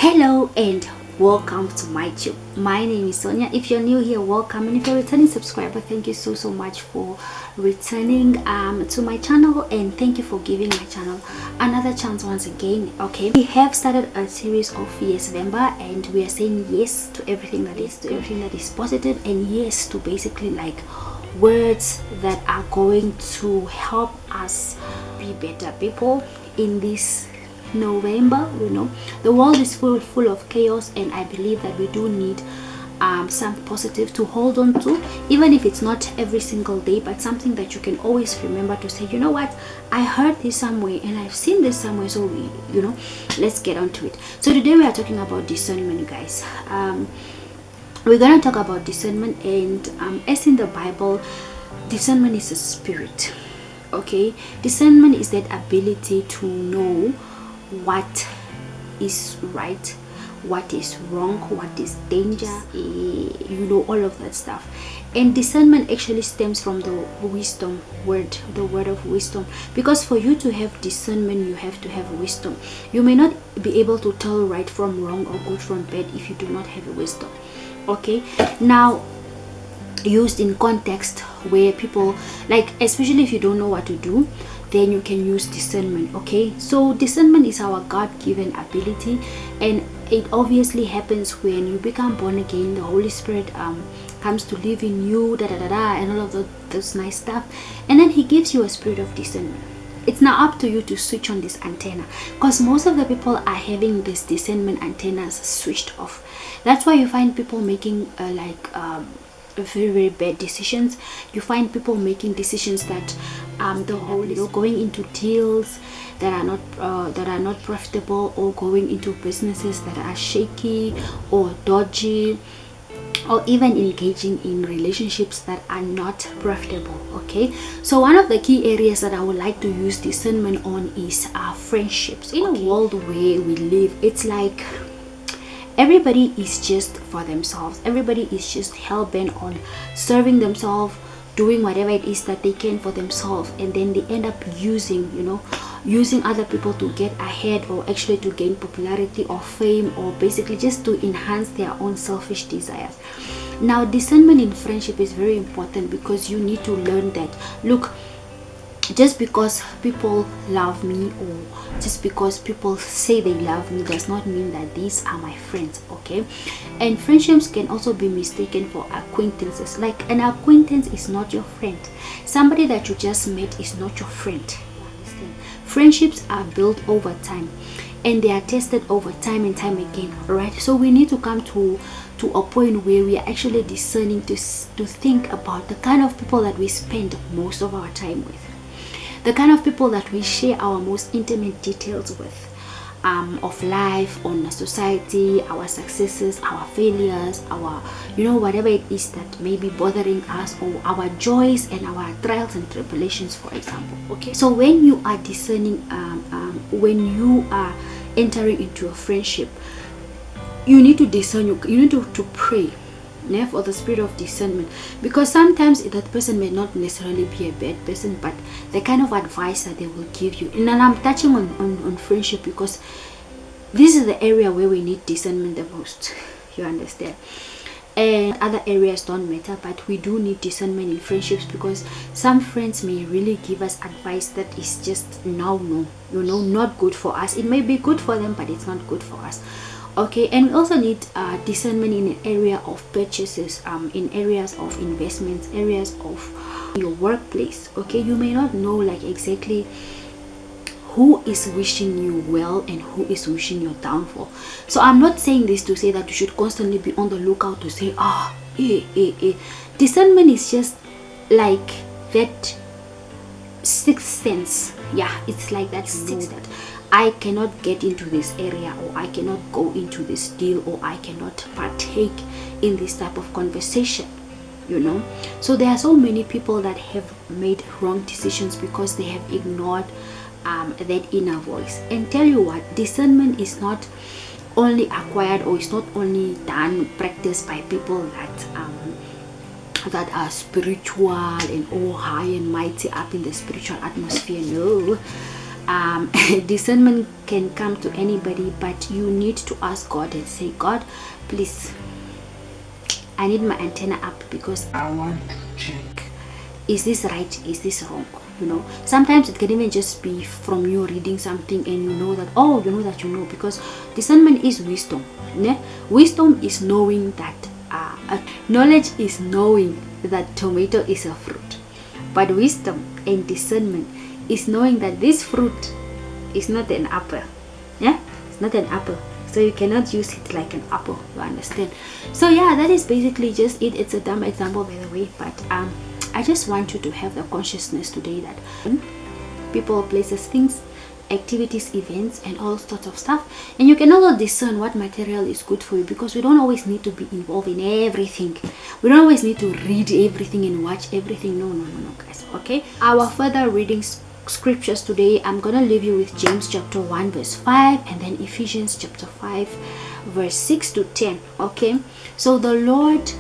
Hello and welcome to my channel. My name is Sonia. If you're new here, welcome, and if you're a returning subscriber, thank you so much for returning to my channel, and thank you for giving my channel another chance once again. Okay, we have started a series of Yesvember, and we are saying yes to everything that is positive, and yes to basically like words that are going to help us be better people in this November. The world is full of chaos, and I believe that we do need something positive to hold on to, even if it's not every single day, but something that you can always remember to say, you know what, I heard this somewhere and I've seen this somewhere, so let's get on to it. So today we are talking about discernment, guys. We're gonna talk about discernment, and as in the Bible, discernment is a spirit. Okay, discernment is that ability to know what is right, what is wrong, what is danger, all of that stuff. And discernment actually stems from the wisdom word, the word of wisdom, because for you to have discernment you have to have wisdom. You may not be able to tell right from wrong or good from bad if you do not have wisdom. Okay, now used in context where people, like, especially if you don't know what to do, then you can use discernment. Okay, so discernment is our God-given ability, and it obviously happens when you become born again. The Holy Spirit comes to live in you, and all of those nice stuff, and then he gives you a spirit of discernment. It's now up to you to switch on this antenna, because most of the people are having this discernment antennas switched off. That's why you find people making very, very bad decisions. You find people making decisions that going into deals that are not profitable, or going into businesses that are shaky or dodgy, or even engaging in relationships that are not profitable. Okay, so one of the key areas that I would like to use discernment on is friendships. In a world where we live, it's like everybody is just for themselves. Everybody is just hell-bent on serving themselves, doing whatever it is that they can for themselves, and then they end up using other people to get ahead, or actually to gain popularity or fame, or basically just to enhance their own selfish desires. Now, discernment in friendship is very important, because you need to learn that, look, just because people love me, or just because people say they love me, does not mean that these are my friends. Okay, and friendships can also be mistaken for acquaintances. Like, an acquaintance is not your friend. Somebody that you just met is not your friend. Friendships are built over time, and they are tested over time and time again, right? So we need to come to a point where we are actually discerning to think about the kind of people that we spend most of our time with, the kind of people that we share our most intimate details with, of life, on society, our successes, our failures, our whatever it is that may be bothering us, or our joys and our trials and tribulations, for example. Okay, so when you are discerning, when you are entering into a friendship, you need to discern. You need to pray for the spirit of discernment, because sometimes that person may not necessarily be a bad person, but the kind of advice that they will give you. And I'm touching on friendship, because this is the area where we need discernment the most. You understand? And other areas don't matter, but we do need discernment in friendships, because some friends may really give us advice that is just not good for us. It may be good for them, but it's not good for us. Okay, and we also need discernment in an area of purchases, in areas of investments, areas of your workplace. Okay, you may not know like exactly who is wishing you well and who is wishing your downfall. So I'm not saying this to say that you should constantly be on the lookout to say, discernment is just like that sixth sense. Yeah, it's like that sixth that I cannot get into this area, or I cannot go into this deal, or I cannot partake in this type of conversation. So there are so many people that have made wrong decisions because they have ignored that inner voice. And tell you what, discernment is not only acquired, or it's not only practiced by people that are spiritual and high and mighty up in the spiritual atmosphere. No, Discernment can come to anybody, but you need to ask God and say, God, please, I need my antenna up because I want to check, is this right, is this wrong? You know, sometimes it can even just be from you reading something and you know that, oh, you know that you know, because discernment is wisdom. Yeah? Wisdom is knowing that knowledge is knowing that tomato is a fruit, but wisdom and discernment is knowing that this fruit is not an apple. Yeah, it's not an apple, so you cannot use it like an apple, you understand? So yeah, that is basically just it. It's a dumb example, by the way, but I just want you to have the consciousness today that people, places, things, activities, events, and all sorts of stuff, and you can also discern what material is good for you, because we don't always need to be involved in everything. We don't always need to read everything and watch everything. No, guys. Okay, our further readings, scriptures today, I'm gonna leave you with James chapter 1 verse 5, and then Ephesians chapter 5 verse 6 to 10. Okay, so the Lord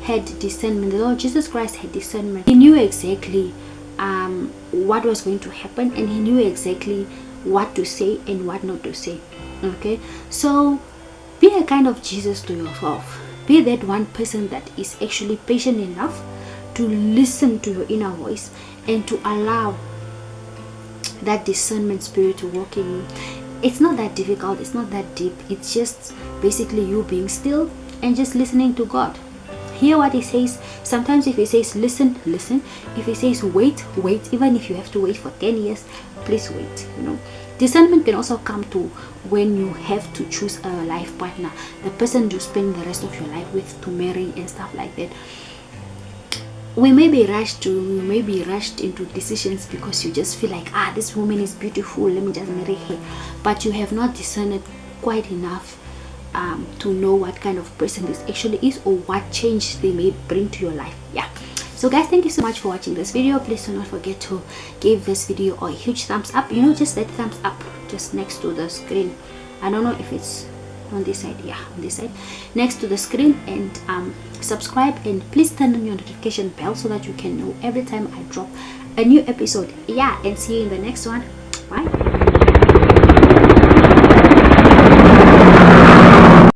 had discernment. The Lord Jesus Christ had discernment. He knew exactly what was going to happen, and he knew exactly what to say and what not to say. Okay, so be a kind of Jesus to yourself. Be that one person that is actually patient enough to listen to your inner voice and to allow that discernment spirit to work in you. It's not that difficult, it's not that deep. It's just basically you being still and just listening to God. Hear what he says. Sometimes if he says listen, listen. If he says wait, wait. Even if you have to wait for 10 years, please wait. You know, discernment can also come to when you have to choose a life partner, the person you spend the rest of your life with, to marry and stuff like that. We may be rushed into decisions because you just feel like, this woman is beautiful, let me just marry her, but you have not discerned quite enough to know what kind of person this actually is, or what change they may bring to your life. Yeah, so guys, thank you so much for watching this video. Please do not forget to give this video a huge thumbs up. You know, just that thumbs up just next to the screen. I don't know if it's on this side. Yeah, on this side next to the screen, and subscribe, and please turn on your notification bell so that you can know every time I drop a new episode. Yeah, and see you in the next one. Bye.